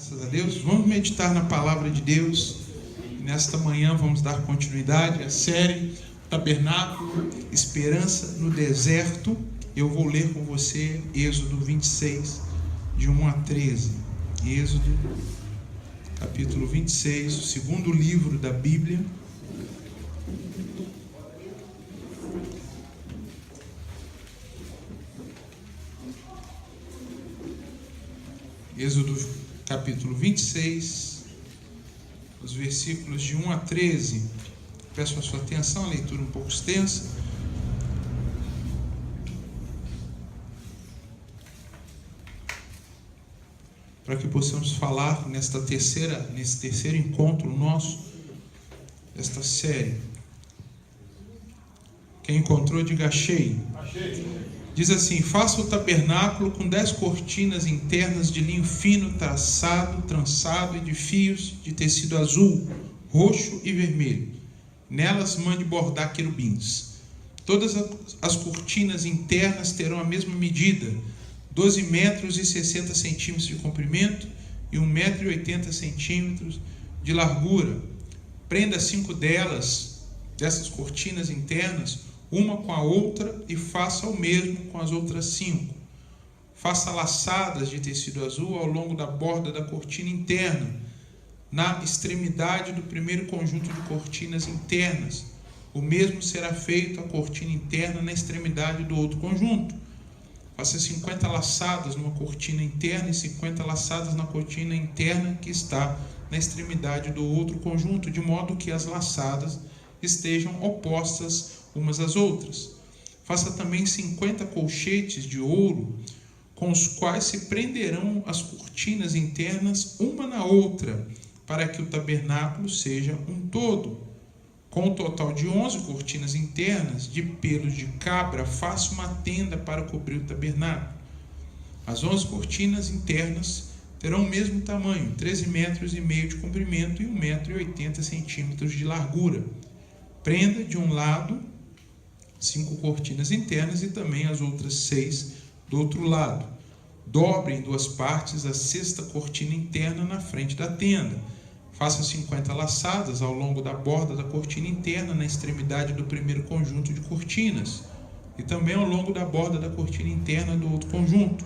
Graças a Deus. Vamos meditar na palavra de Deus. Nesta manhã vamos dar continuidade à série Tabernáculo, Esperança no Deserto. Eu vou ler com você Êxodo 26, de 1 a 13. Êxodo, capítulo 26, o segundo livro da Bíblia. Êxodo capítulo 26, os versículos de 1 a 13. Peço a sua atenção, a leitura um pouco extensa. Para que possamos falar nesse terceiro encontro nosso, desta série. Quem encontrou, diga achei. Diz assim: faça o tabernáculo com 10 cortinas internas de linho fino, trançado e de fios de tecido azul, roxo e vermelho. Nelas mande bordar querubins. Todas as cortinas internas terão a mesma medida, 12 metros e 60 centímetros de comprimento e 1 metro e 80 centímetros de largura. Prenda 5 dessas cortinas internas, uma com a outra, e faça o mesmo com as outras 5. Faça laçadas de tecido azul ao longo da borda da cortina interna, na extremidade do primeiro conjunto de cortinas internas. O mesmo será feito à cortina interna na extremidade do outro conjunto. Faça 50 laçadas numa cortina interna e 50 laçadas na cortina interna que está na extremidade do outro conjunto, de modo que as laçadas estejam opostas umas às outras. Faça também 50 colchetes de ouro, com os quais se prenderão as cortinas internas uma na outra, para que o tabernáculo seja um todo. Com o total de 11 cortinas internas de pelos de cabra, faça uma tenda para cobrir o tabernáculo. As 11 cortinas internas terão o mesmo tamanho, 13 metros e meio de comprimento e 1 metro e 80 centímetros de largura. Prenda de um lado 5 cortinas internas e também as outras 6 do outro lado. Dobre em 2 partes a 6ª cortina interna na frente da tenda. Faça 50 laçadas ao longo da borda da cortina interna na extremidade do primeiro conjunto de cortinas e também ao longo da borda da cortina interna do outro conjunto.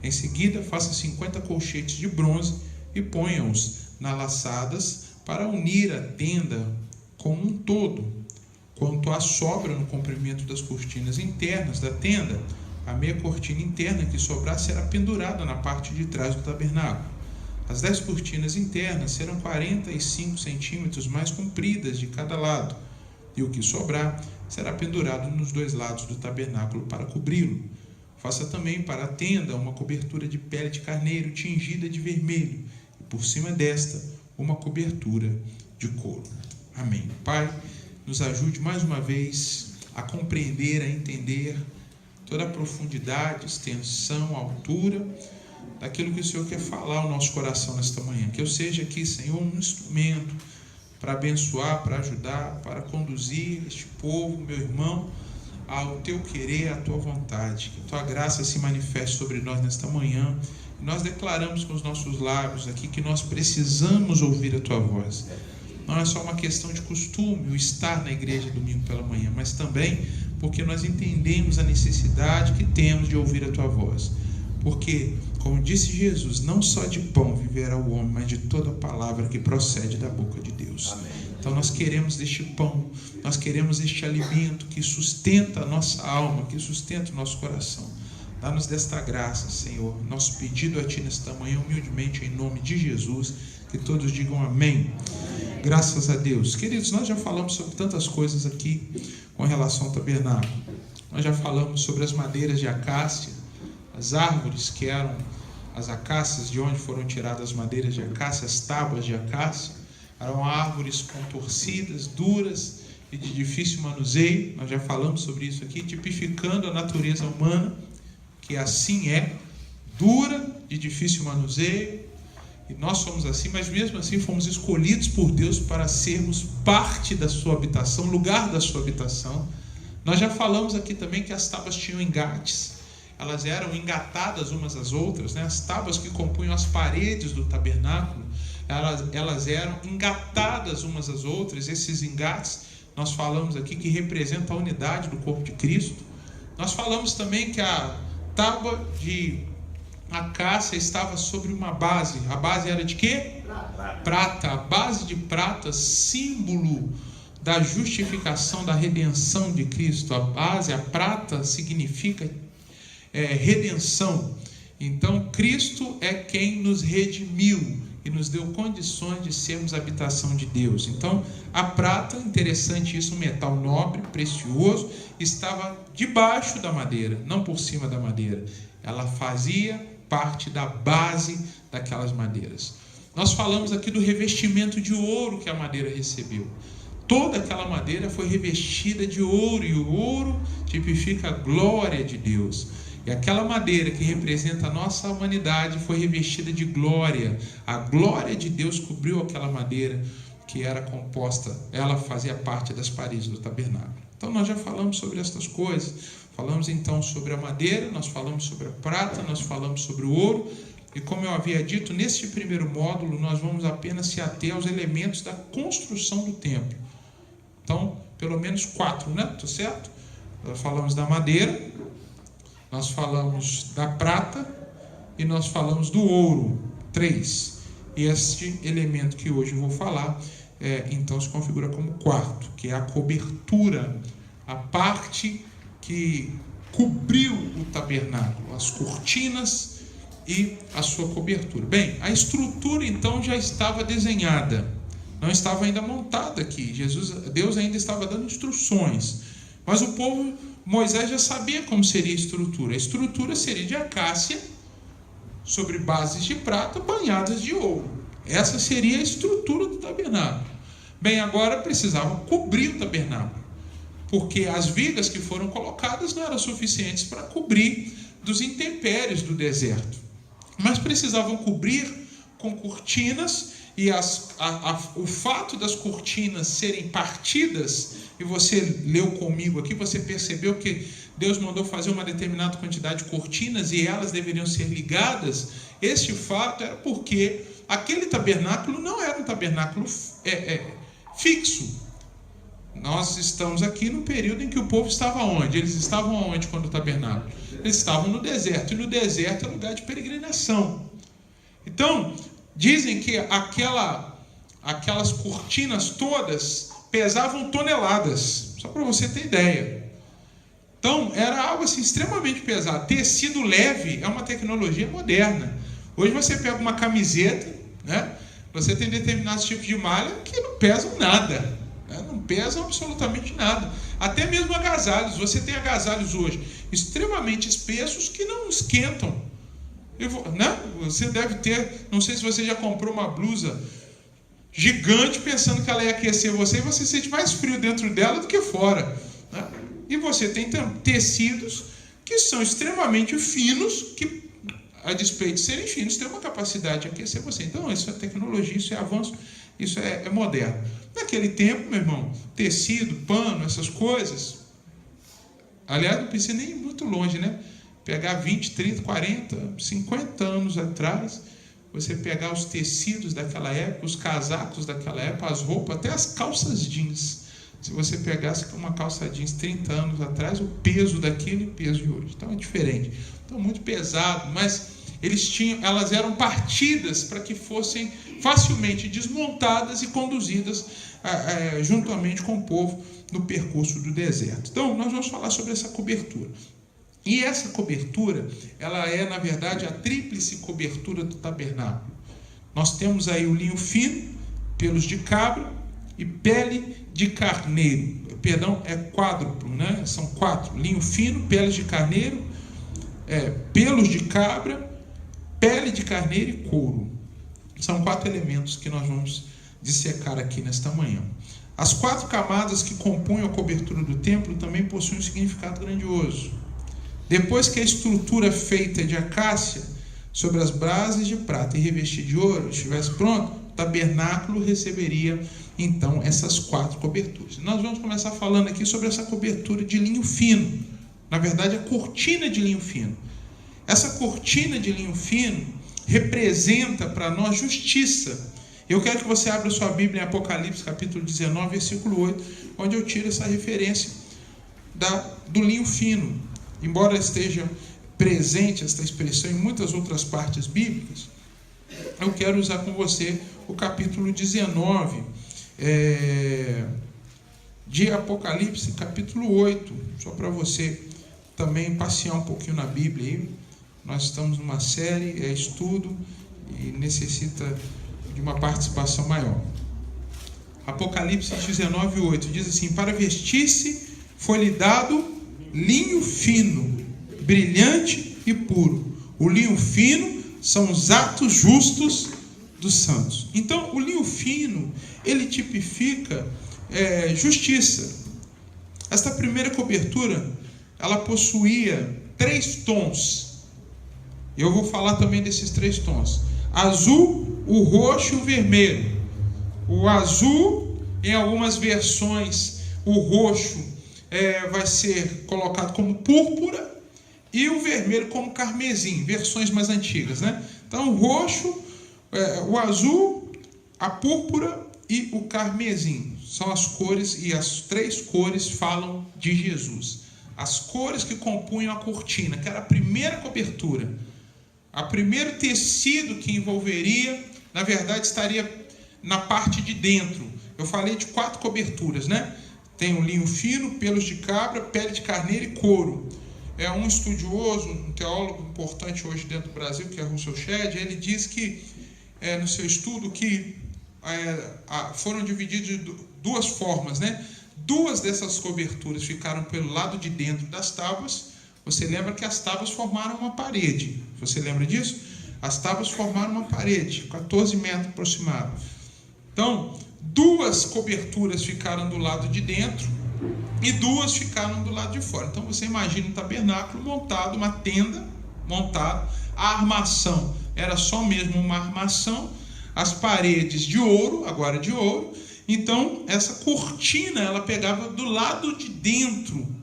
Em seguida, faça 50 colchetes de bronze e ponha-os nas laçadas para unir a tenda como um todo. Quanto à sobra no comprimento das cortinas internas da tenda, a meia cortina interna que sobrar será pendurada na parte de trás do tabernáculo. As 10 cortinas internas serão 45 centímetros mais compridas de cada lado, e o que sobrar será pendurado nos 2 lados do tabernáculo para cobri-lo. Faça também para a tenda uma cobertura de pele de carneiro tingida de vermelho, e por cima desta uma cobertura de couro. Amém. Pai, nos ajude mais uma vez a compreender, a entender toda a profundidade, extensão, altura daquilo que o Senhor quer falar ao nosso coração nesta manhã. Que eu seja aqui, Senhor, um instrumento para abençoar, para ajudar, para conduzir este povo, meu irmão, ao teu querer, à tua vontade. Que tua graça se manifeste sobre nós nesta manhã. E nós declaramos com os nossos lábios aqui que nós precisamos ouvir a tua voz. Não é só uma questão de costume o estar na igreja domingo pela manhã, mas também porque nós entendemos a necessidade que temos de ouvir a tua voz. Porque, como disse Jesus, não só de pão viverá o homem, mas de toda palavra que procede da boca de Deus. Amém. Então nós queremos este pão, nós queremos este alimento que sustenta a nossa alma, que sustenta o nosso coração. Dá-nos desta graça, Senhor. Nosso pedido a Ti nesta manhã, humildemente, em nome de Jesus. Que todos digam amém. Graças a Deus. Queridos, nós já falamos sobre tantas coisas aqui com relação ao tabernáculo. Nós já falamos sobre as madeiras de acácia, as árvores que eram as acácias, de onde foram tiradas as madeiras de acácia, as tábuas de acácia. Eram árvores contorcidas, duras e de difícil manuseio. Nós já falamos sobre isso aqui, tipificando a natureza humana, que assim é, dura, de difícil manuseio. E nós somos assim, mas mesmo assim fomos escolhidos por Deus para sermos parte da sua habitação, lugar da sua habitação. Nós já falamos aqui também que as tábuas tinham engates, elas eram engatadas umas às outras, né? As tábuas que compunham as paredes do tabernáculo, elas eram engatadas umas às outras. Esses engates, nós falamos aqui, que representam a unidade do corpo de Cristo. Nós falamos também que a tábua de acácia estava sobre uma base. A base era de quê? Prata. A base de prata, símbolo da justificação, da redenção de Cristo. A base, a prata, significa redenção. Então, Cristo é quem nos redimiu e nos deu condições de sermos habitação de Deus. Então, a prata, interessante isso, um metal nobre, precioso, estava debaixo da madeira, não por cima da madeira. Ela fazia parte da base daquelas madeiras. Nós falamos aqui do revestimento de ouro que a madeira recebeu. Toda aquela madeira foi revestida de ouro, e o ouro tipifica a glória de Deus. E aquela madeira que representa a nossa humanidade foi revestida de glória. A glória de Deus cobriu aquela madeira que era composta, ela fazia parte das paredes do tabernáculo. Então nós já falamos sobre estas coisas. Falamos então sobre a madeira, nós falamos sobre a prata, nós falamos sobre o ouro. E como eu havia dito, neste primeiro módulo nós vamos apenas se ater aos elementos da construção do templo. Então, pelo menos 4, né? Tá certo? Nós falamos da madeira, nós falamos da prata e nós falamos do ouro, 3. E este elemento que hoje eu vou falar, então se configura como 4, que é a cobertura, a parte que cobriu o tabernáculo, as cortinas e a sua cobertura. Bem, a estrutura então já estava desenhada, não estava ainda montada aqui. Deus ainda estava dando instruções, mas o povo, Moisés já sabia como seria a estrutura. A estrutura seria de acácia, sobre bases de prata, banhadas de ouro. Essa seria a estrutura do tabernáculo. Bem, agora precisavam cobrir o tabernáculo, porque as vigas que foram colocadas não eram suficientes para cobrir dos intempéries do deserto, mas precisavam cobrir com cortinas. E o fato das cortinas serem partidas, e você leu comigo aqui, você percebeu que Deus mandou fazer uma determinada quantidade de cortinas e elas deveriam ser ligadas. Este fato era porque aquele tabernáculo não era um tabernáculo fixo. Nós estamos aqui no período em que o povo estava onde? Eles estavam onde quando o tabernáculo? Eles estavam no deserto, e no deserto é lugar de peregrinação. Então, dizem que aquelas cortinas todas pesavam toneladas, só para você ter ideia. Então, era algo assim extremamente pesado. Tecido leve é uma tecnologia moderna. Hoje você pega uma camiseta, né? Você tem determinados tipos de malha que não pesam nada, né? Não pesam absolutamente nada. Até mesmo agasalhos. Você tem agasalhos hoje extremamente espessos que não esquentam. Né? Você deve ter, não sei se você já comprou uma blusa gigante pensando que ela ia aquecer você, e você sente mais frio dentro dela do que fora, né? E você tem tecidos que são extremamente finos, que a despeito de serem finos, têm uma capacidade de aquecer você. Então isso é tecnologia, isso é avanço, isso é moderno. Naquele tempo, meu irmão, tecido, pano, essas coisas, aliás, não precisa nem ir muito longe, né? Pegar 20, 30, 40, 50 anos atrás, você pegar os tecidos daquela época, os casacos daquela época, as roupas, até as calças jeans. Se você pegasse uma calça jeans 30 anos atrás, o peso daquilo e o peso de hoje. Então é diferente. Então muito pesado, mas elas eram partidas para que fossem facilmente desmontadas e conduzidas juntamente com o povo no percurso do deserto. Então nós vamos falar sobre essa cobertura. E essa cobertura, ela é, na verdade, a tríplice cobertura do tabernáculo. Nós temos aí o linho fino, pelos de cabra e pele de carneiro. Perdão, é quádruplo, né? São 4. Linho fino, peles de carneiro, pelos de cabra, pele de carneiro e couro. São 4 elementos que nós vamos dissecar aqui nesta manhã. As 4 camadas que compunham a cobertura do templo também possuem um significado grandioso. Depois que a estrutura feita de acácia sobre as brasas de prata e revestida de ouro estivesse pronto, o tabernáculo receberia então essas 4 coberturas. Nós vamos começar falando aqui sobre essa cobertura de linho fino. Na verdade, a cortina de linho fino. Essa cortina de linho fino representa para nós justiça. Eu quero que você abra sua Bíblia em Apocalipse, capítulo 19, versículo 8, onde eu tiro essa referência do linho fino. Embora esteja presente esta expressão em muitas outras partes bíblicas, eu quero usar com você o capítulo 19 de Apocalipse, capítulo 8, só para você também passear um pouquinho na Bíblia aí. Nós estamos numa série, estudo, e necessita de uma participação maior. Apocalipse 19, 8 diz assim: para vestir-se foi-lhe dado linho fino, brilhante e puro. O linho fino são os atos justos dos santos. Então, o linho fino, ele tipifica justiça. Esta primeira cobertura, ela possuía 3 tons. Eu vou falar também desses 3 tons: azul, o roxo e o vermelho. O azul, em algumas versões, o roxo vai ser colocado como púrpura e o vermelho como carmesim, versões mais antigas, né? Então, o roxo, o azul, a púrpura e o carmesim são as cores, e as 3 cores falam de Jesus. As cores que compunham a cortina, que era a primeira cobertura, o primeiro tecido que envolveria, na verdade, estaria na parte de dentro. Eu falei de 4 coberturas, né? Tem o linho fino, pelos de cabra, pele de carneiro e couro. Um estudioso, um teólogo importante hoje dentro do Brasil, que é Russell Shedd, ele diz que, no seu estudo, que foram divididos de 2 formas, né? 2 dessas coberturas ficaram pelo lado de dentro das tábuas. Você lembra que as tábuas formaram uma parede? Você lembra disso? As tábuas formaram uma parede, 14 metros aproximado. Então, 2 coberturas ficaram do lado de dentro e 2 ficaram do lado de fora. Então, você imagina um tabernáculo montado, uma tenda montada. A armação era só mesmo uma armação. As paredes de ouro, agora de ouro. Então, essa cortina, ela pegava do lado de dentro,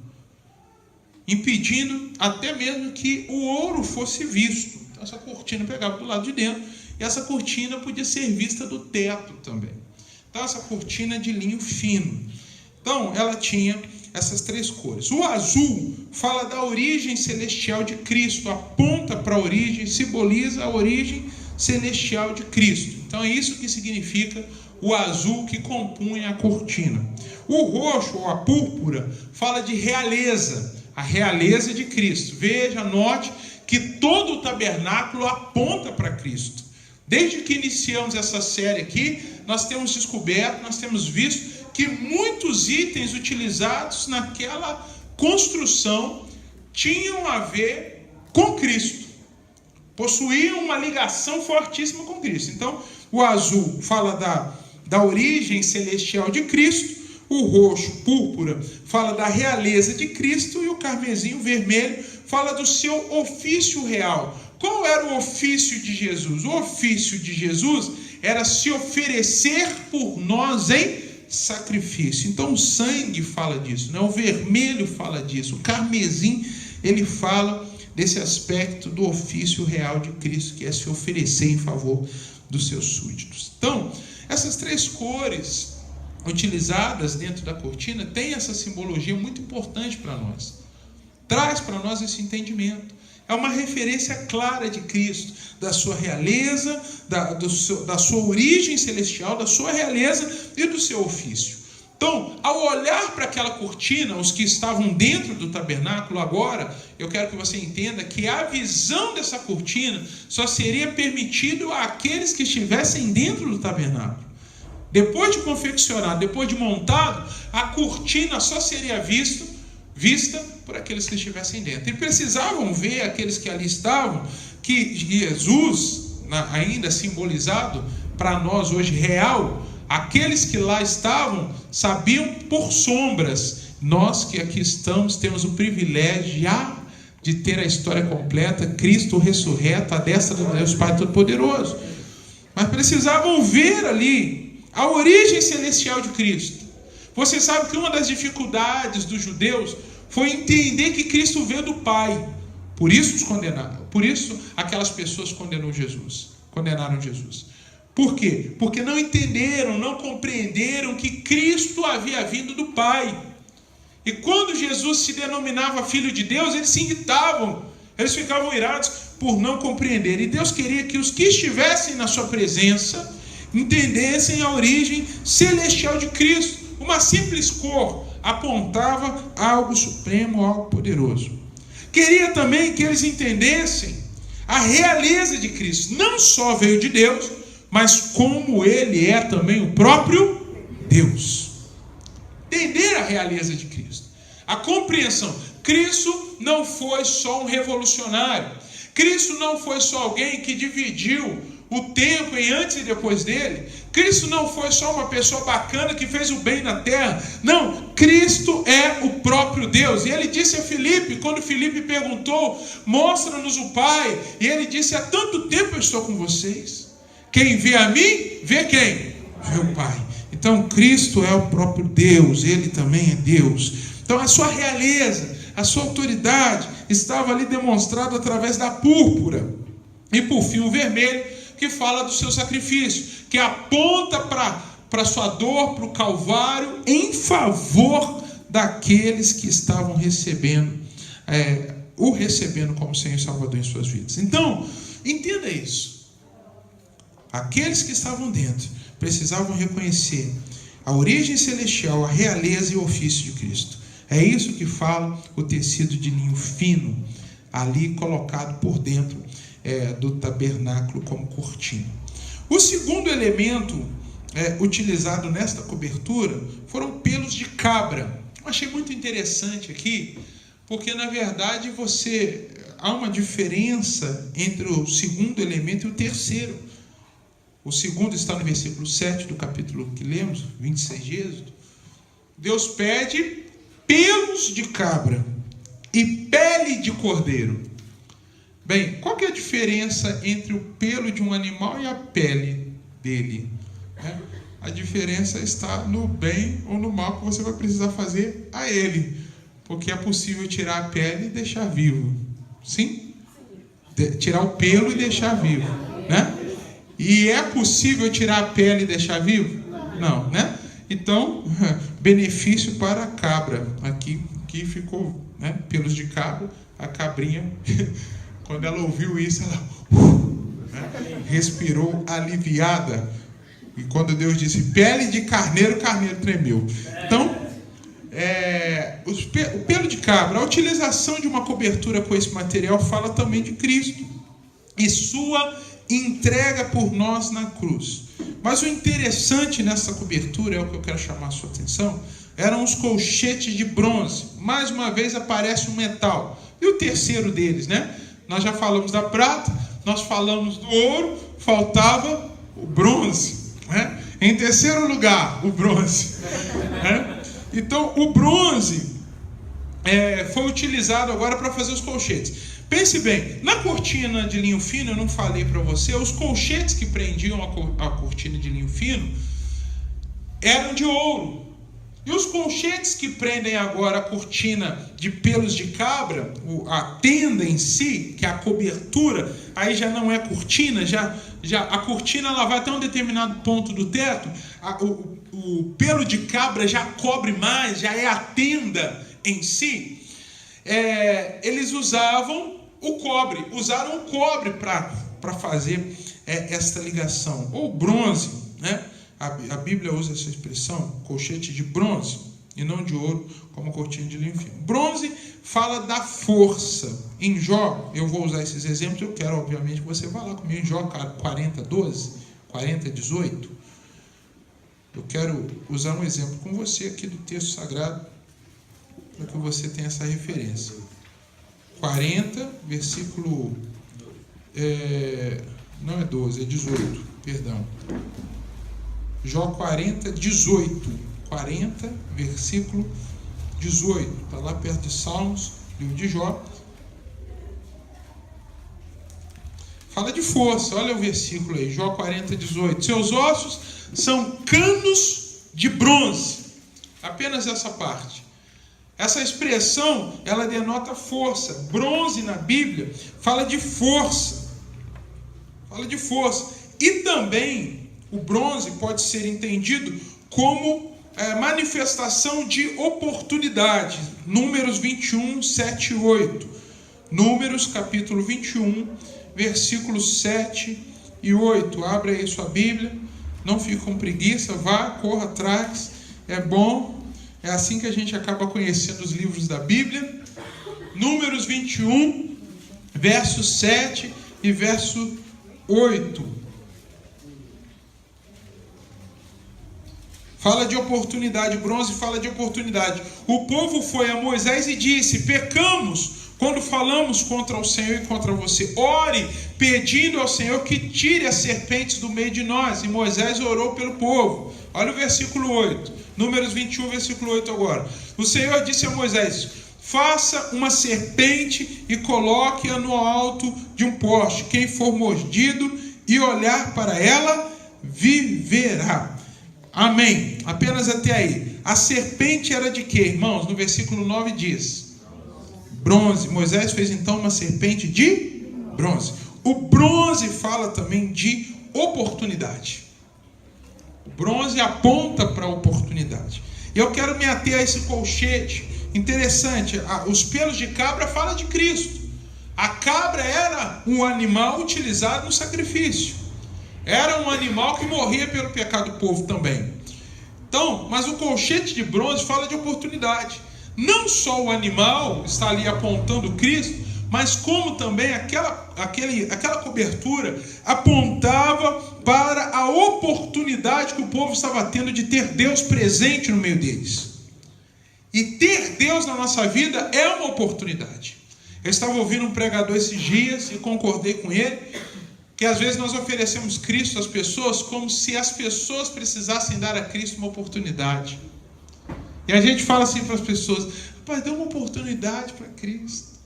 impedindo até mesmo que o ouro fosse visto. Então, essa cortina pegava do lado de dentro, e essa cortina podia ser vista do teto também. Então, essa cortina é de linho fino. Então, ela tinha essas 3 cores. O azul fala da origem celestial de Cristo, aponta para a origem, simboliza a origem celestial de Cristo. Então, é isso que significa o azul que compunha a cortina. O roxo, ou a púrpura, fala de realeza, a realeza de Cristo. Veja, note que todo o tabernáculo aponta para Cristo. Desde que iniciamos essa série aqui, nós temos descoberto, nós temos visto que muitos itens utilizados naquela construção tinham a ver com Cristo, possuíam uma ligação fortíssima com Cristo. Então, o azul fala da origem celestial de Cristo, o roxo, púrpura, fala da realeza de Cristo, e o carmesim, o vermelho, fala do seu ofício real. Qual era o ofício de Jesus? O ofício de Jesus era se oferecer por nós em sacrifício. Então o sangue fala disso, né? O vermelho fala disso, o carmesim, ele fala desse aspecto do ofício real de Cristo, que é se oferecer em favor dos seus súditos. Então, essas 3 cores utilizadas dentro da cortina têm essa simbologia muito importante para nós. Traz para nós esse entendimento. É uma referência clara de Cristo, da sua realeza, da sua origem celestial, da sua realeza e do seu ofício. Então, ao olhar para aquela cortina, os que estavam dentro do tabernáculo agora, eu quero que você entenda que a visão dessa cortina só seria permitido àqueles que estivessem dentro do tabernáculo. Depois de confeccionado, depois de montado, a cortina só seria vista por aqueles que estivessem dentro. E precisavam ver aqueles que ali estavam, que Jesus, ainda simbolizado para nós hoje real, aqueles que lá estavam sabiam por sombras. Nós que aqui estamos temos o privilégio já de ter a história completa, Cristo ressurreto à destra do Deus Pai Todo-Poderoso. Mas precisavam ver ali a origem celestial de Cristo. Você sabe que uma das dificuldades dos judeus foi entender que Cristo veio do Pai. Por isso os condenaram. Por isso aquelas pessoas condenaram Jesus. Por quê? Porque não entenderam, não compreenderam que Cristo havia vindo do Pai. E quando Jesus se denominava Filho de Deus, eles se irritavam, eles ficavam irados por não compreender. E Deus queria que os que estivessem na sua presença entendessem a origem celestial de Cristo. Uma simples cor apontava algo supremo, algo poderoso. Queria também que eles entendessem a realeza de Cristo. Não só veio de Deus, mas como Ele é também o próprio Deus. Entender a realeza de Cristo. A compreensão. Cristo não foi só um revolucionário. Cristo não foi só alguém que dividiu o tempo em antes e depois dele. Cristo não foi só uma pessoa bacana que fez o bem na terra. Não, Cristo é o próprio Deus. E ele disse a Filipe, quando Filipe perguntou, mostra-nos o Pai. E ele disse, há tanto tempo eu estou com vocês. Quem vê a mim, vê quem? Vê o Pai. Então Cristo é o próprio Deus, Ele também é Deus. Então a sua realeza, a sua autoridade estava ali demonstrada através da púrpura. E por fim o vermelho, que fala do seu sacrifício, que aponta para a sua dor, para o Calvário, em favor daqueles que estavam recebendo como Senhor e Salvador em suas vidas. Então, entenda isso. Aqueles que estavam dentro precisavam reconhecer a origem celestial, a realeza e o ofício de Cristo. É isso que fala o tecido de linho fino, ali colocado por dentro do tabernáculo como cortina. O segundo elemento utilizado nesta cobertura foram pelos de cabra. Eu achei muito interessante aqui, porque na verdade há uma diferença entre o segundo elemento e o terceiro. O segundo está no versículo 7 do capítulo que lemos, 26 de Êxodo. Deus pede pelos de cabra e pele de cordeiro. Bem, qual que é a diferença entre o pelo de um animal e a pele dele? A diferença está no bem ou no mal que você vai precisar fazer a ele. Porque é possível tirar a pele e deixar vivo. Sim? Tirar o pelo e deixar vivo. Né? E é possível tirar a pele e deixar vivo? Não, né? Então, benefício para a cabra. Aqui ficou, né? Pelos de cabra, a cabrinha, quando ela ouviu isso, ela respirou aliviada. E quando Deus disse pele de carneiro, o carneiro tremeu. Então, o pelo de cabra, a utilização de uma cobertura com esse material fala também de Cristo e sua entrega por nós na cruz. Mas o interessante nessa cobertura, é o que eu quero chamar a sua atenção, eram os colchetes de bronze. Mais uma vez aparece um metal. E o terceiro deles, né? Nós já falamos da prata, nós falamos do ouro, faltava o bronze, né? Em terceiro lugar, o bronze, né? Então o bronze foi utilizado agora para fazer os colchetes. Pense bem, na cortina de linho fino, eu não falei para você, os colchetes que prendiam a cortina de linho fino eram de ouro. E os colchetes que prendem agora a cortina de pelos de cabra, a tenda em si, que é a cobertura, aí já não é cortina, já a cortina ela vai até um determinado ponto do teto, o pelo de cabra já cobre mais, já é a tenda em si. Eles usaram o cobre para fazer esta ligação, ou bronze, né? A Bíblia usa essa expressão, colchete de bronze, e não de ouro, como cortina de linho fino. Bronze fala da força. Em Jó, eu vou usar esses exemplos, eu quero obviamente que você vá lá comigo em Jó 40:12, 40:18. Eu quero usar um exemplo com você aqui do texto sagrado, para que você tenha essa referência. 40, versículo... não é 12, é 18, perdão. Jó 40:18. 40, versículo 18. Está lá perto de Salmos, livro de Jó. Fala de força, olha o versículo aí, Jó 40:18. Seus ossos são canos de bronze. Apenas essa parte. Essa expressão, ela denota força. Bronze na Bíblia fala de força. Fala de força. E também o bronze pode ser entendido como manifestação de oportunidade. Números 21, 7 e 8. Números capítulo 21, versículos 7 e 8. Abra aí sua Bíblia. Não fique com preguiça. Vá, corra atrás. É bom. É assim que a gente acaba conhecendo os livros da Bíblia. Números 21, verso 7 e verso 8. Fala de oportunidade, bronze fala de oportunidade. O povo foi a Moisés e disse: pecamos quando falamos contra o Senhor e contra você. Ore pedindo ao Senhor que tire as serpentes do meio de nós. E Moisés orou pelo povo. Olha o versículo 8. Números 21, versículo 8 agora. O Senhor disse a Moisés: faça uma serpente e coloque-a no alto de um poste. Quem for mordido e olhar para ela, viverá. Amém. Apenas até aí. A serpente era de quê, irmãos? No versículo 9 diz: bronze. Moisés fez então uma serpente de bronze. O bronze fala também de oportunidade. O bronze aponta para a oportunidade. Eu quero me ater a esse colchete. Interessante, os pelos de cabra falam de Cristo. A cabra era um animal utilizado no sacrifício. Era um animal que morria pelo pecado do povo também. Então, mas o colchete de bronze fala de oportunidade. Não só o animal está ali apontando Cristo, mas como também aquela cobertura apontava para a oportunidade que o povo estava tendo de ter Deus presente no meio deles. E ter Deus na nossa vida é uma oportunidade. Eu estava ouvindo um pregador esses dias e concordei com ele, que às vezes nós oferecemos Cristo às pessoas como se as pessoas precisassem dar a Cristo uma oportunidade. E a gente fala assim para as pessoas: pai, dê uma oportunidade para Cristo.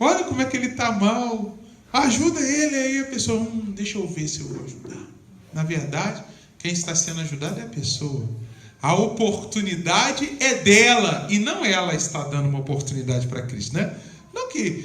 Olha como é que ele está mal. Ajuda ele aí. A pessoa: deixa eu ver se eu vou ajudar. Na verdade, quem está sendo ajudado é a pessoa. A oportunidade é dela e não ela está dando uma oportunidade para Cristo, né? Não que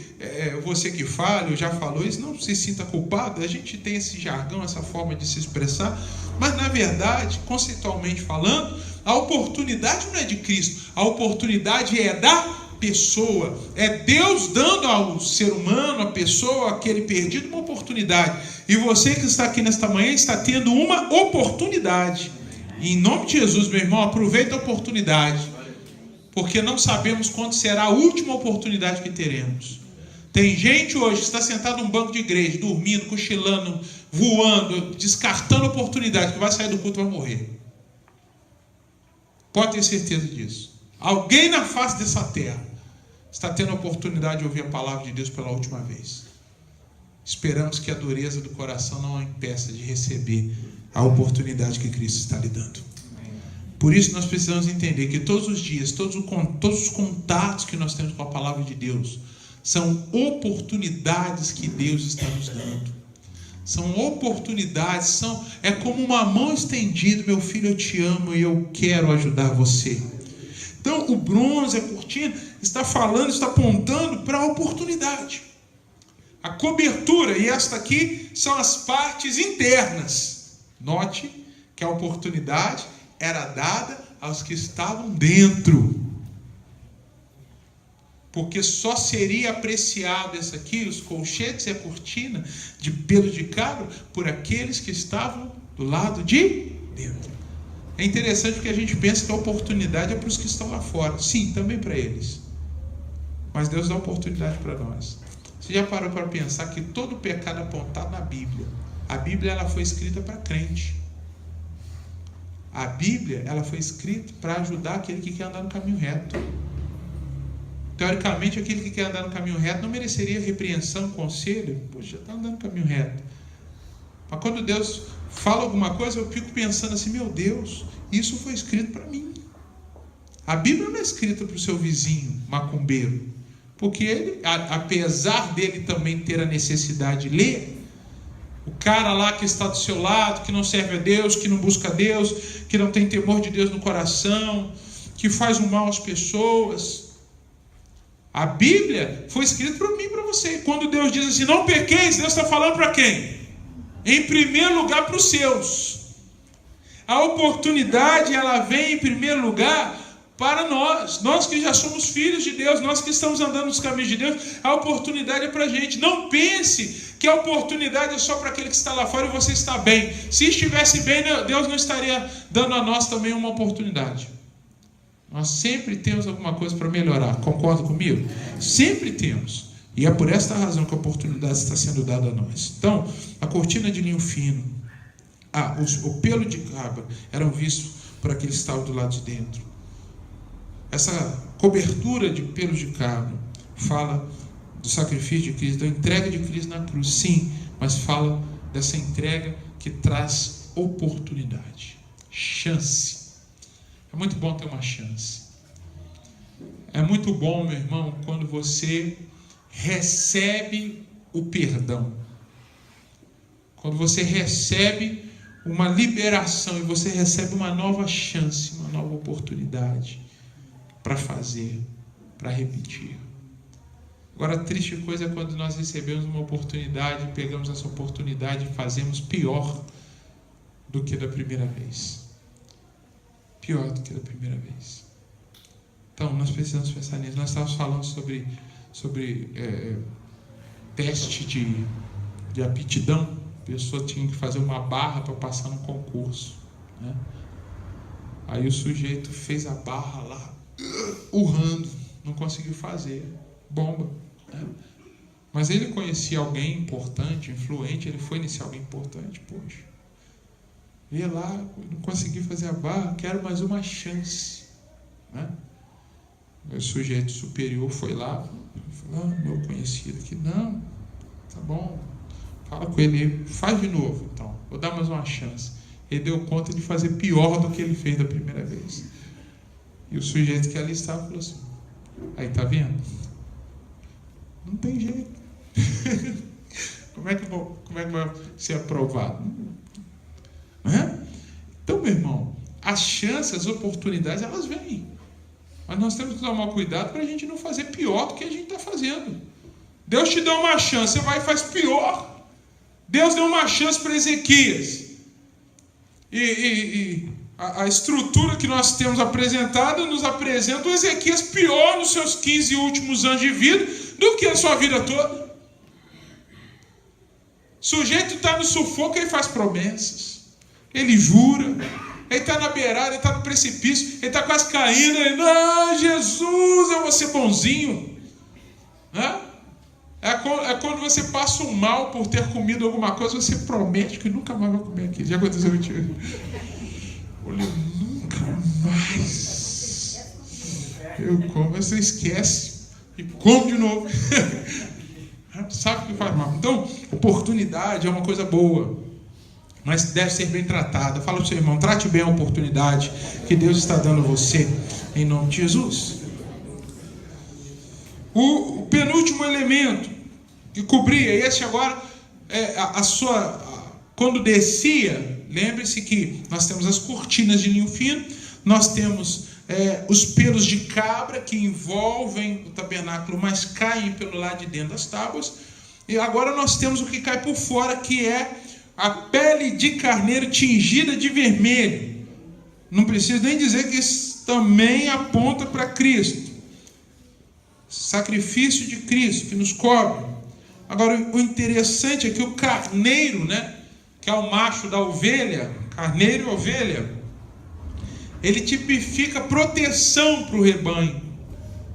você que fala, eu já falou isso, não se sinta culpado. A gente tem esse jargão, essa forma de se expressar, mas na verdade, conceitualmente falando, a oportunidade não é de Cristo, a oportunidade é da pessoa. É Deus dando ao ser humano, a pessoa, aquele perdido, uma oportunidade. E você que está aqui nesta manhã está tendo uma oportunidade. E em nome de Jesus, meu irmão, aproveita a oportunidade, porque não sabemos quando será a última oportunidade que teremos. Tem gente hoje que está sentado num banco de igreja, dormindo, cochilando, voando, descartando a oportunidade, que vai sair do culto e vai morrer. Pode ter certeza disso. Alguém na face dessa terra está tendo a oportunidade de ouvir a palavra de Deus pela última vez. Esperamos que a dureza do coração não a impeça de receber a oportunidade que Cristo está lhe dando. Por isso nós precisamos entender que todos os dias, todos os contatos que nós temos com a palavra de Deus são oportunidades que Deus está nos dando. São oportunidades, é como uma mão estendida: meu filho, eu te amo e eu quero ajudar você. Então o bronze, a cortina, está falando, está apontando para a oportunidade. A cobertura, e esta aqui são as partes internas. Note que a oportunidade era dada aos que estavam dentro. Porque só seria apreciado essa aqui, os colchetes e a cortina de pelo de cabra, por aqueles que estavam do lado de dentro. É interessante porque a gente pensa que a oportunidade é para os que estão lá fora. Sim, também para eles. Mas Deus dá oportunidade para nós. Você já parou para pensar que todo pecado apontado na Bíblia, a Bíblia ela foi escrita para crente. A Bíblia ela foi escrita para ajudar aquele que quer andar no caminho reto. Teoricamente, aquele que quer andar no caminho reto não mereceria repreensão, conselho. Poxa, já está andando no caminho reto. Mas quando Deus fala alguma coisa, eu fico pensando assim: meu Deus, isso foi escrito para mim. A Bíblia não é escrita para o seu vizinho macumbeiro, porque ele, apesar dele também ter a necessidade de ler, o cara lá que está do seu lado, que não serve a Deus, que não busca Deus, que não tem temor de Deus no coração, que faz o mal às pessoas, A Bíblia foi escrita para mim e para você. Quando Deus diz assim, não pequeis, Deus está falando para quem? Em primeiro lugar para os seus. A oportunidade, ela vem em primeiro lugar para nós que já somos filhos de Deus, nós que estamos andando nos caminhos de Deus. A oportunidade é para a gente. Não pense que a oportunidade é só para aquele que está lá fora e você está bem. Se estivesse bem, Deus não estaria dando a nós também uma oportunidade. Nós sempre temos alguma coisa para melhorar. Concorda comigo? Sempre temos. E é por esta razão que a oportunidade está sendo dada a nós. Então, a cortina de linho fino, o pelo de cabra eram vistos por aqueles que estavam do lado de dentro. Essa cobertura de pelo de cabra fala do sacrifício de Cristo, da entrega de Cristo na cruz, sim, mas fala dessa entrega que traz oportunidade, chance. É muito bom ter uma chance. É muito bom, meu irmão, quando você recebe o perdão. Quando você recebe uma liberação e você recebe uma nova chance, uma nova oportunidade para fazer, para repetir. Agora, a triste coisa é quando nós recebemos uma oportunidade, pegamos essa oportunidade e fazemos pior do que da primeira vez. Pior do que da primeira vez. Então, nós precisamos pensar nisso. Nós estávamos falando sobre teste de aptidão. A pessoa tinha que fazer uma barra para passar num concurso, né? Aí o sujeito fez a barra lá, urrando, não conseguiu fazer, bomba, né? Mas ele conhecia alguém importante, influente, ele foi nesse alguém importante, poxa, ia lá, não consegui fazer a barra, quero mais uma chance, né? O sujeito superior foi lá, falou, meu conhecido aqui, não, tá bom, fala com ele, faz de novo então, vou dar mais uma chance. Ele deu conta de fazer pior do que ele fez da primeira vez. E o sujeito que ali estava falou assim, aí tá vendo? Não tem jeito. Como é que vai ser aprovado? Não é? Então, meu irmão, as chances, as oportunidades, elas vêm. Mas nós temos que tomar cuidado para a gente não fazer pior do que a gente está fazendo. Deus te dá uma chance, você vai e faz pior. Deus deu uma chance para Ezequias. E a estrutura que nós temos apresentada nos apresenta o Ezequias pior nos seus 15 últimos anos de vida do que a sua vida toda. O sujeito está no sufoco, ele faz promessas, ele jura, ele está na beirada, ele está no precipício, ele está quase caindo, ele, não, Jesus, eu vou ser bonzinho, né? É quando você passa um mal por ter comido alguma coisa, você promete que nunca mais vai comer aquilo. Já aconteceu contigo? Olha, nunca mais eu como. Você esquece e come de novo. Sabe o que faz mal. Então, oportunidade é uma coisa boa, mas deve ser bem tratada. Fala para o seu irmão, trate bem a oportunidade que Deus está dando a você, em nome de Jesus. O penúltimo elemento que cobria, esse agora, quando descia, lembre-se que nós temos as cortinas de linho fino, nós temos os pelos de cabra que envolvem o tabernáculo, mas caem pelo lado de dentro das tábuas, e agora nós temos o que cai por fora, que é a pele de carneiro tingida de vermelho. Não preciso nem dizer que isso também aponta para Cristo. Sacrifício de Cristo que nos cobre. Agora, o interessante é que o carneiro, né, que é o macho da ovelha, carneiro e ovelha, ele tipifica proteção para o rebanho.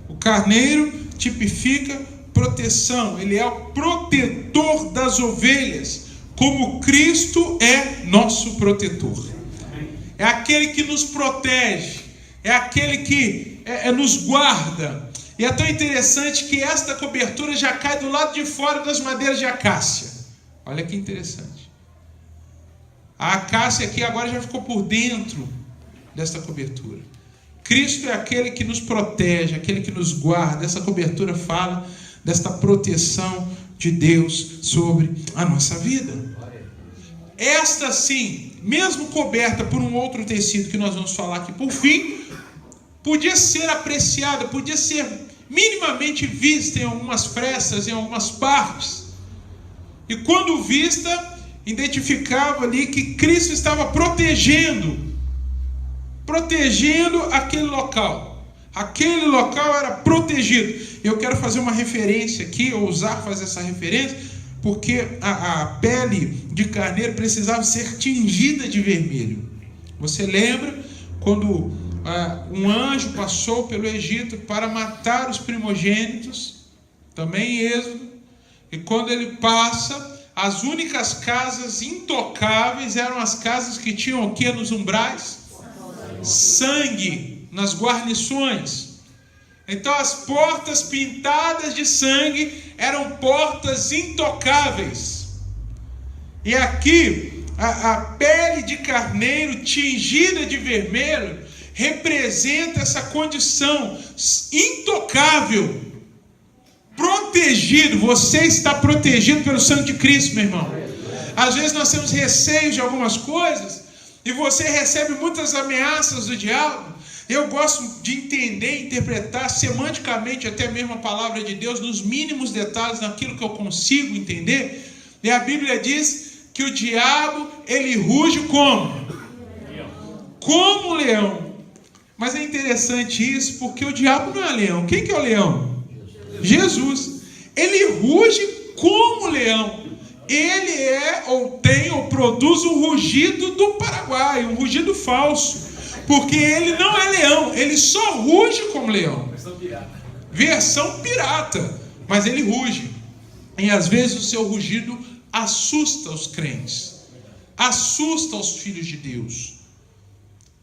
O carneiro tipifica proteção, ele é o protetor das ovelhas, como Cristo é nosso protetor. É aquele que nos protege, é aquele que nos guarda. E é tão interessante que esta cobertura já cai do lado de fora das madeiras de acácia. Olha que interessante. A acácia aqui agora já ficou por dentro desta cobertura. Cristo é aquele que nos protege, aquele que nos guarda. Essa cobertura fala desta proteção de Deus sobre a nossa vida. Esta sim, mesmo coberta por um outro tecido que nós vamos falar aqui por fim, podia ser apreciada, podia ser minimamente vista em algumas frestas, em algumas partes. E quando vista, identificava ali que Cristo estava protegendo aquele local. Aquele local era protegido. Eu quero fazer uma referência aqui, ousar fazer essa referência, porque a pele de carneiro precisava ser tingida de vermelho. Você lembra quando um anjo passou pelo Egito para matar os primogênitos, também em Êxodo, e quando ele passa, as únicas casas intocáveis eram as casas que tinham o que nos umbrais? Sangue nas guarnições. Então as portas pintadas de sangue eram portas intocáveis. E aqui a pele de carneiro tingida de vermelho representa essa condição intocável, protegido. Você está protegido pelo sangue de Cristo, meu irmão. Às vezes nós temos receios de algumas coisas e você recebe muitas ameaças do diabo. Eu gosto de entender, interpretar semanticamente até mesmo a palavra de Deus nos mínimos detalhes, naquilo que eu consigo entender. E a Bíblia diz que o diabo, ele ruge como? Como leão. Mas é interessante isso, porque o diabo não é leão. Quem que é o leão? Jesus. Ele ruge como leão. Ele é, ou tem, ou produz o rugido do Paraguai, um rugido falso. Porque ele não é leão, ele só ruge como leão. Versão pirata. Mas ele ruge. E às vezes o seu rugido assusta os crentes, assusta os filhos de Deus.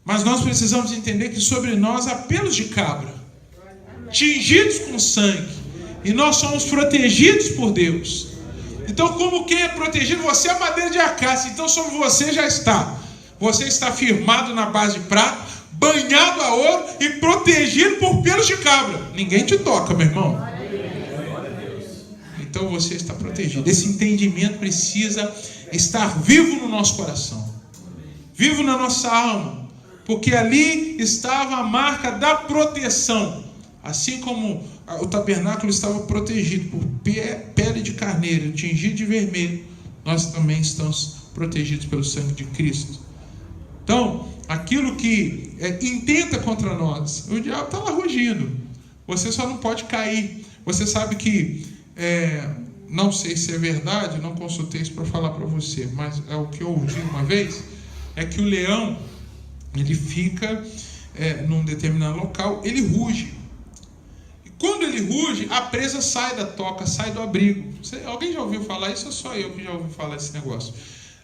Mas nós precisamos entender que sobre nós há pelos de cabra, tingidos com sangue, e nós somos protegidos por Deus. Então, como quem é protegido? Você é madeira de acácia, então sobre você já está. Você está firmado na base de prata, banhado a ouro e protegido por pelos de cabra. Ninguém te toca, meu irmão. Então você está protegido. Esse entendimento precisa estar vivo no nosso coração, vivo na nossa alma, porque ali estava a marca da proteção. Assim como o tabernáculo estava protegido por pele de carneiro, tingido de vermelho, nós também estamos protegidos pelo sangue de Cristo. Então, aquilo que intenta contra nós, o diabo está lá rugindo. Você só não pode cair. Você sabe que, não sei se é verdade, não consultei isso para falar para você, mas é o que eu ouvi uma vez, é que o leão, ele fica num determinado local, ele ruge. E quando ele ruge, a presa sai da toca, sai do abrigo. Alguém já ouviu falar isso ou só eu que já ouvi falar esse negócio?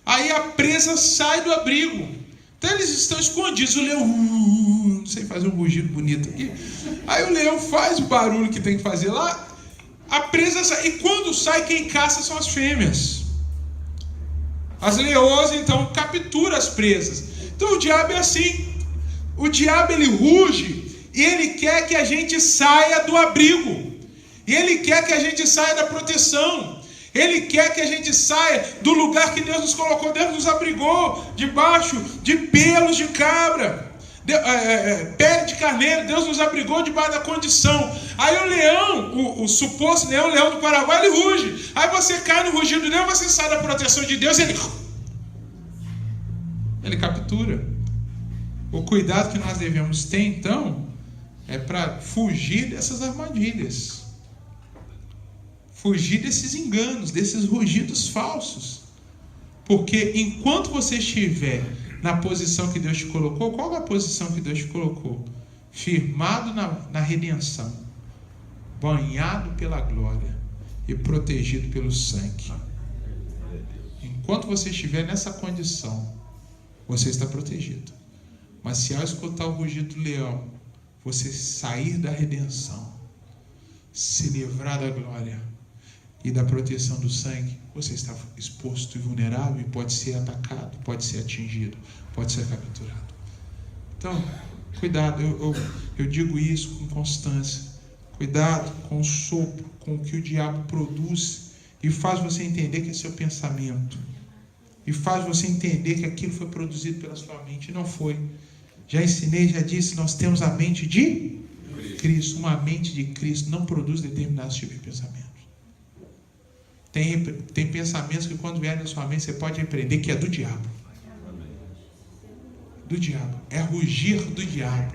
Aí a presa sai do abrigo. Então eles estão escondidos, o leão, não sei fazer um rugido bonito aqui. Aí o leão faz o barulho que tem que fazer lá, a presa sai. E quando sai, quem caça são as fêmeas. As leoas, então, capturam as presas. Então o diabo é assim. O diabo, ele ruge e ele quer que a gente saia do abrigo. E ele quer que a gente saia da proteção. Ele quer que a gente saia do lugar que Deus nos colocou. Deus nos abrigou debaixo de pelos de cabra, pele de carneiro. Deus nos abrigou debaixo da condição. Aí o leão, o suposto leão, o leão do Paraguai, ele ruge. Aí você cai no rugido dele, você sai da proteção de Deus, ele captura. O cuidado que nós devemos ter, então, é para fugir dessas armadilhas. Fugir desses enganos, desses rugidos falsos. Porque enquanto você estiver na posição que Deus te colocou, qual é a posição que Deus te colocou? Firmado na redenção, banhado pela glória e protegido pelo sangue. Enquanto você estiver nessa condição, você está protegido. Mas se ao escutar o rugido do leão, você sair da redenção, se livrar da glória e da proteção do sangue, você está exposto e vulnerável e pode ser atacado, pode ser atingido, pode ser capturado. Então, cuidado, eu digo isso com constância. Cuidado com o sopro, com o que o diabo produz e faz você entender que é seu pensamento. E faz você entender que aquilo foi produzido pela sua mente. E não foi. Já ensinei, já disse, nós temos a mente de Cristo, uma mente de Cristo, não produz determinados tipos de pensamentos. Tem pensamentos que quando vierem na sua mente, você pode repreender que é do diabo. Do diabo. É rugir do diabo.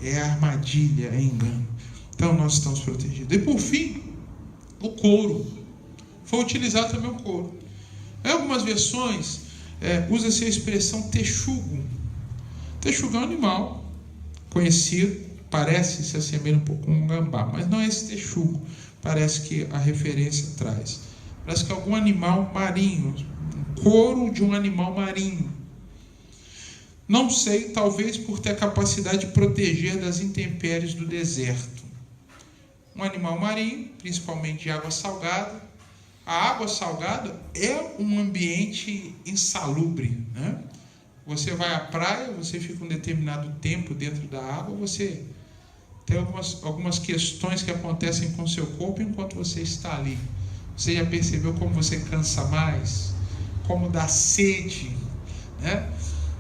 É armadilha, é engano. Então nós estamos protegidos. E por fim, o couro. Foi utilizado também o couro. Em algumas versões, usa-se a expressão texugo. Texugo é um animal conhecido, parece se assemelha um pouco com um gambá, mas não é esse texugo. Parece que a referência traz. Parece que é algum animal marinho, um couro de um animal marinho. Não sei, talvez por ter a capacidade de proteger das intempéries do deserto. Um animal marinho, principalmente de água salgada. A água salgada é um ambiente insalubre, né? Você vai à praia, você fica um determinado tempo dentro da água, você tem algumas questões que acontecem com o seu corpo enquanto você está ali. Você já percebeu como você cansa mais? Como dá sede, né?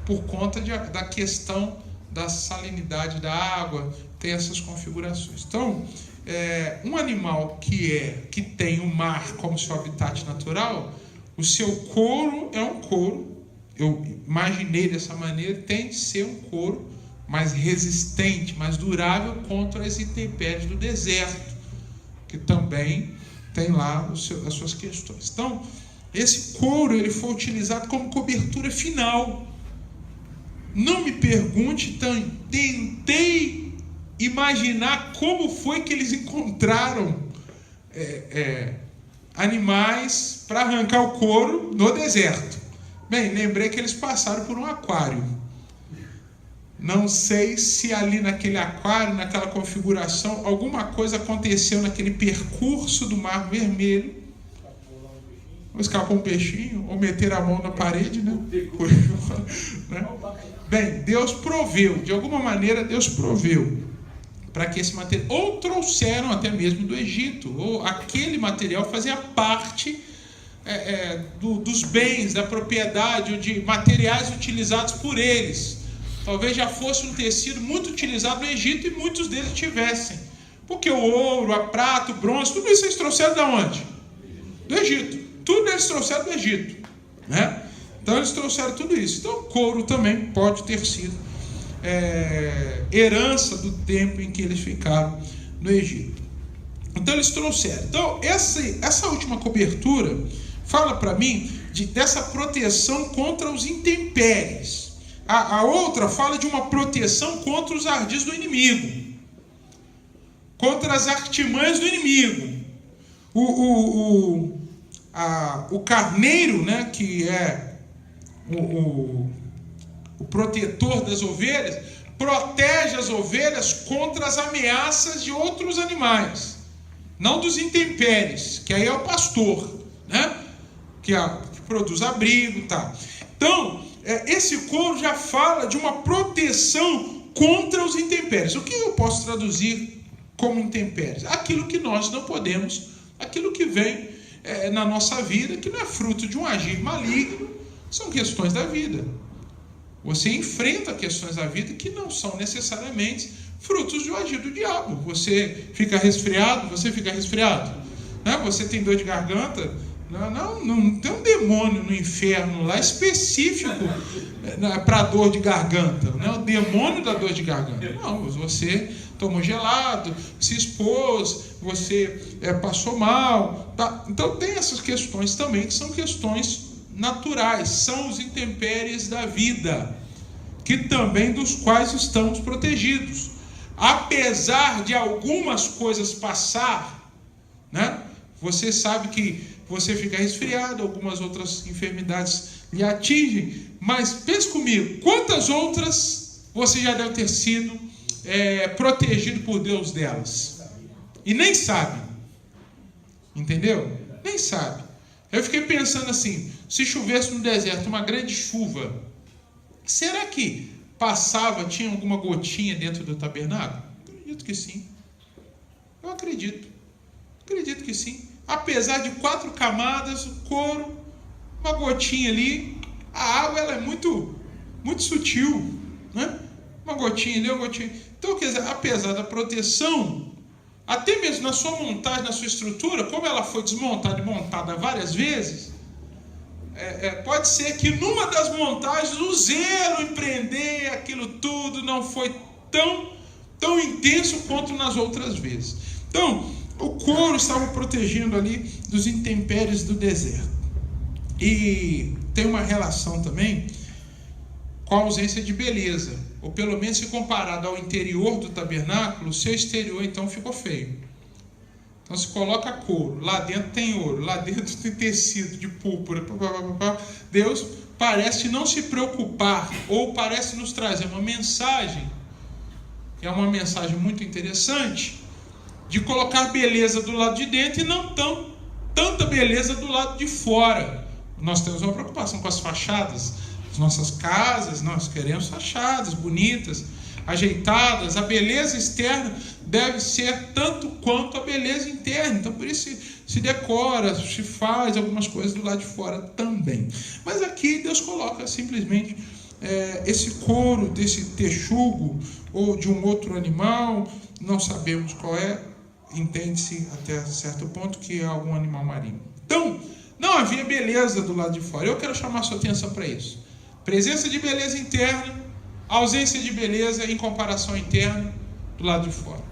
Por conta da questão da salinidade da água, tem essas configurações. Então, um animal que tem o mar como seu habitat natural, o seu couro é um couro, eu imaginei dessa maneira, tem de ser um couro mais resistente, mais durável contra as intempéries do deserto, que também tem lá as suas questões. Então, esse couro ele foi utilizado como cobertura final. Não me pergunte, tentei imaginar como foi que eles encontraram animais para arrancar o couro no deserto. Bem, lembrei que eles passaram por um aquário. Não sei se ali naquele aquário, naquela configuração, alguma coisa aconteceu naquele percurso do Mar Vermelho. Ou escapou um peixinho, ou meter a mão na parede, né? Bem, Deus proveu, de alguma maneira Deus proveu para que esse material, ou trouxeram até mesmo do Egito, ou aquele material fazia parte dos bens, da propriedade, ou de materiais utilizados por eles. Talvez já fosse um tecido muito utilizado no Egito e muitos deles tivessem. Porque o ouro, a prata, o bronze, tudo isso eles trouxeram de onde? Do Egito. Tudo eles trouxeram do Egito, né? Então eles trouxeram tudo isso. Então o couro também pode ter sido herança do tempo em que eles ficaram no Egito. Então eles trouxeram. Então essa última cobertura fala para mim dessa proteção contra os intempéries. A outra fala de uma proteção contra os ardis do inimigo, contra as artimanhas do inimigo. O carneiro, né, que é o protetor das ovelhas, protege as ovelhas contra as ameaças de outros animais, não dos intempéries, que aí é o pastor, né, que produz abrigo, tá? Então, esse couro já fala de uma proteção contra os intempéries. O que eu posso traduzir como intempéries? Aquilo que nós não podemos, aquilo que vem na nossa vida, que não é fruto de um agir maligno, são questões da vida. Você enfrenta questões da vida que não são necessariamente frutos de um agir do diabo. Você fica resfriado, né? Você tem dor de garganta. Não tem um demônio no inferno lá específico para dor de garganta, né? O demônio da dor de garganta. Não, você tomou gelado, se expôs, você passou mal, tá? Então tem essas questões também que são questões naturais, são os intempéries da vida, que também dos quais estamos protegidos. Apesar de algumas coisas passar, né? Você sabe que você fica resfriado, algumas outras enfermidades lhe atingem, mas pense comigo, quantas outras você já deve ter sido protegido por Deus delas? E nem sabe. Entendeu? Nem sabe. Eu fiquei pensando assim, se chovesse no deserto uma grande chuva, será que tinha alguma gotinha dentro do tabernáculo? Acredito que sim. Eu acredito que sim. Apesar de 4 camadas, o couro, uma gotinha ali, a água ela é muito, muito sutil, né? Uma gotinha ali, uma gotinha. Então, quer dizer, apesar da proteção, até mesmo na sua montagem, na sua estrutura, como ela foi desmontada e montada várias vezes, pode ser que numa das montagens o zelo em prender aquilo tudo não foi tão intenso quanto nas outras vezes. Então, o couro estava protegendo ali dos intempéries do deserto. E tem uma relação também com a ausência de beleza, ou pelo menos se comparado ao interior do tabernáculo, o seu exterior então ficou feio. Então se coloca couro, lá dentro tem ouro, lá dentro tem tecido de púrpura, Deus parece não se preocupar, ou parece nos trazer uma mensagem, que é uma mensagem muito interessante, de colocar beleza do lado de dentro e não tanta beleza do lado de fora. Nós temos uma preocupação com as fachadas, as nossas casas, nós queremos fachadas bonitas, ajeitadas. A beleza externa deve ser tanto quanto a beleza interna. Então por isso se decora, se faz algumas coisas do lado de fora também. Mas aqui Deus coloca simplesmente esse couro desse texugo ou de um outro animal, não sabemos qual é, entende-se até certo ponto que é algum animal marinho. Então não havia beleza do lado de fora. Eu quero chamar a sua atenção para isso. Presença de beleza interna, ausência de beleza em comparação interna do lado de fora.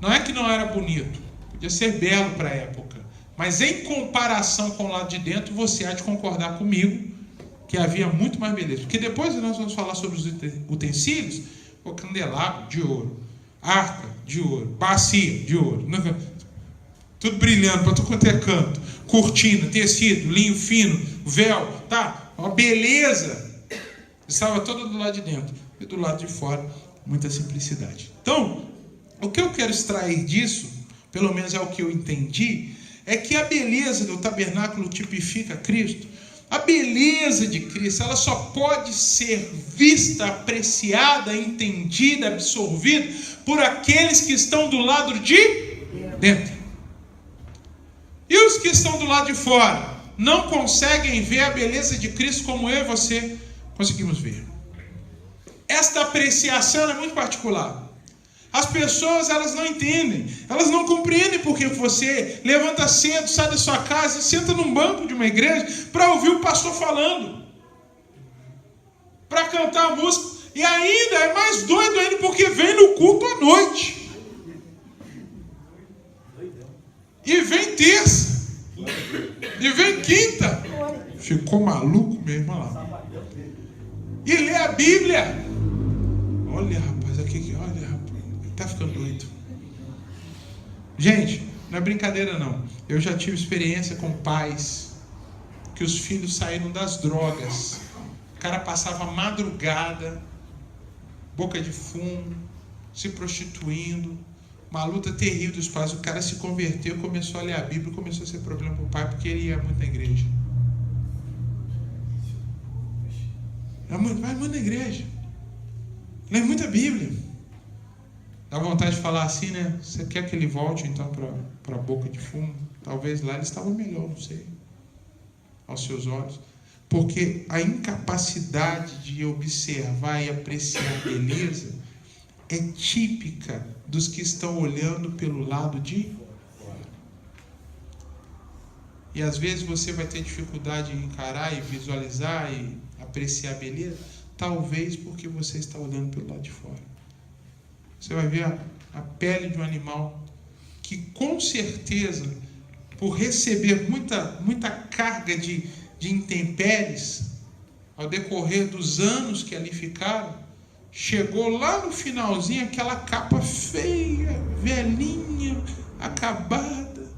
Não é que não era bonito, podia ser belo para a época, mas em comparação com o lado de dentro, você há de concordar comigo que havia muito mais beleza. Porque depois nós vamos falar sobre os utensílios, o candelabro de ouro, arca de ouro, bacia de ouro, tudo brilhando para tudo quanto é canto, cortina, tecido, linho fino, véu, tá? Uma beleza estava toda do lado de dentro e do lado de fora, muita simplicidade. Então, o que eu quero extrair disso, pelo menos é o que eu entendi, é que a beleza do tabernáculo tipifica Cristo. A beleza de Cristo, ela só pode ser vista, apreciada, entendida, absorvida por aqueles que estão do lado de dentro. E os que estão do lado de fora não conseguem ver a beleza de Cristo como eu e você conseguimos ver. Esta apreciação é muito particular. As pessoas, elas não entendem, elas não compreendem porque você levanta cedo, sai da sua casa e senta num banco de uma igreja para ouvir o pastor falando, para cantar a música, e ainda é mais doido ainda porque vem no culto à noite, e vem terça, e vem quinta, ficou maluco mesmo lá, e lê a Bíblia. Olha, rapaz, aqui, olha, rapaz, tá ficando doido. Gente, não é brincadeira não. Eu já tive experiência com pais que os filhos saíram das drogas. O cara passava a madrugada, boca de fumo, se prostituindo, uma luta terrível dos pais. O cara se converteu, começou a ler a Bíblia, começou a ser problema para o pai porque ele ia muito na igreja. Vai muito na igreja, lê muita Bíblia. Dá vontade de falar assim, né? Você quer que ele volte então para a boca de fumo? Talvez lá ele estava melhor, não sei, aos seus olhos. Porque a incapacidade de observar e apreciar a beleza é típica dos que estão olhando pelo lado de fora. E às vezes você vai ter dificuldade em encarar e visualizar e apreciar a beleza, talvez porque você está olhando pelo lado de fora. Você vai ver a pele de um animal que com certeza, por receber muita carga de intempéries, ao decorrer dos anos que ali ficaram, chegou lá no finalzinho aquela capa feia, velhinha, acabada.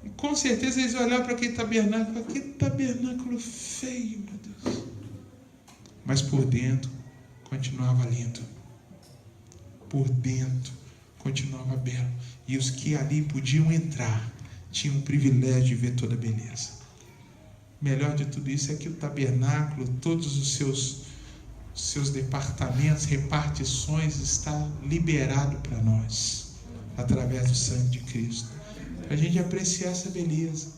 E com certeza eles olharam para aquele tabernáculo, que tabernáculo feio, meu Deus. Mas por dentro continuava lindo. Por dentro continuava belo. E os que ali podiam entrar tinham o privilégio de ver toda a beleza. O melhor de tudo isso é que o tabernáculo, todos os seus departamentos, repartições, está liberado para nós, através do sangue de Cristo. Para a gente apreciar essa beleza,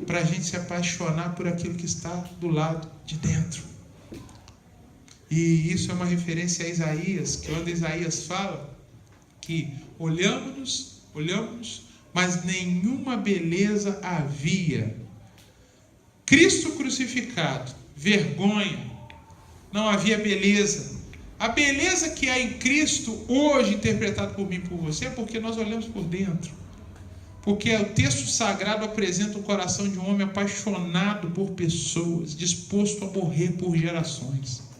para a gente se apaixonar por aquilo que está do lado de dentro. E isso é uma referência a Isaías, que quando Isaías fala que olhamos, mas nenhuma beleza havia. Cristo crucificado, vergonha, não havia beleza. A beleza que há em Cristo hoje, interpretado por mim e por você, é porque nós olhamos por dentro. Porque o texto sagrado apresenta o coração de um homem apaixonado por pessoas, disposto a morrer por gerações.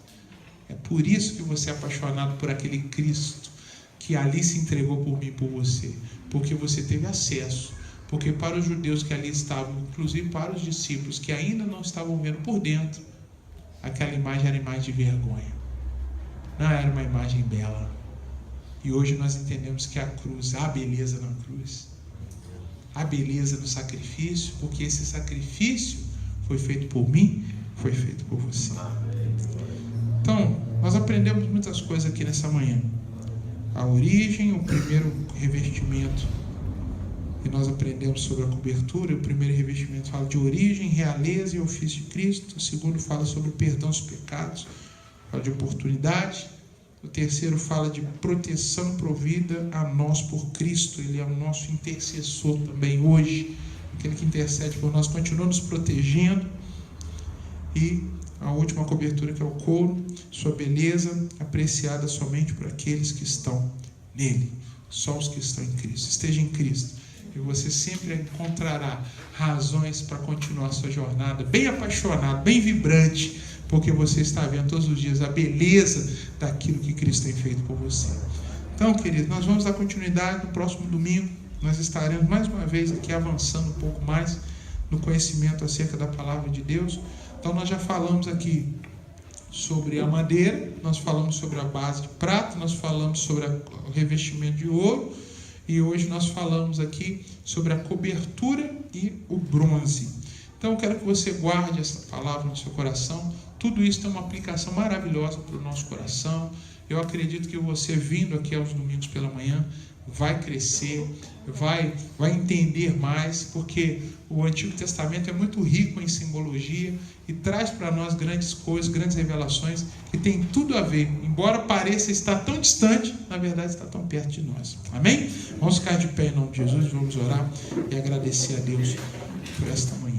É por isso que você é apaixonado por aquele Cristo que ali se entregou por mim e por você. Porque você teve acesso. Porque para os judeus que ali estavam, inclusive para os discípulos que ainda não estavam vendo por dentro, aquela imagem era imagem de vergonha. Não era uma imagem bela. E hoje nós entendemos que a cruz, há beleza na cruz. Há beleza no sacrifício, porque esse sacrifício foi feito por mim, foi feito por você. Então, nós aprendemos muitas coisas aqui nessa manhã. A origem, o primeiro revestimento. E nós aprendemos sobre a cobertura. O primeiro revestimento fala de origem, realeza e ofício de Cristo. O segundo fala sobre o perdão dos pecados, fala de oportunidade. O terceiro fala de proteção provida a nós por Cristo. Ele é o nosso intercessor também hoje, aquele que intercede por nós, continua nos protegendo. E a última cobertura, que é o couro, sua beleza apreciada somente por aqueles que estão nele, só os que estão em Cristo. Esteja em Cristo e você sempre encontrará razões para continuar a sua jornada bem apaixonado, bem vibrante, porque você está vendo todos os dias a beleza daquilo que Cristo tem feito por você. Então, querido, nós vamos dar continuidade no próximo domingo. Nós estaremos mais uma vez aqui avançando um pouco mais no conhecimento acerca da palavra de Deus. Então, nós já falamos aqui sobre a madeira, nós falamos sobre a base de prata, nós falamos sobre o revestimento de ouro, e hoje nós falamos aqui sobre a cobertura e o bronze. Então eu quero que você guarde essa palavra no seu coração. Tudo isso tem uma aplicação maravilhosa para o nosso coração. Eu acredito que você, vindo aqui aos domingos pela manhã, vai crescer, vai entender mais, porque o Antigo Testamento é muito rico em simbologia e traz para nós grandes coisas, grandes revelações que tem tudo a ver. Embora pareça estar tão distante, na verdade está tão perto de nós. Amém? Vamos ficar de pé em nome de Jesus, vamos orar e agradecer a Deus por esta manhã.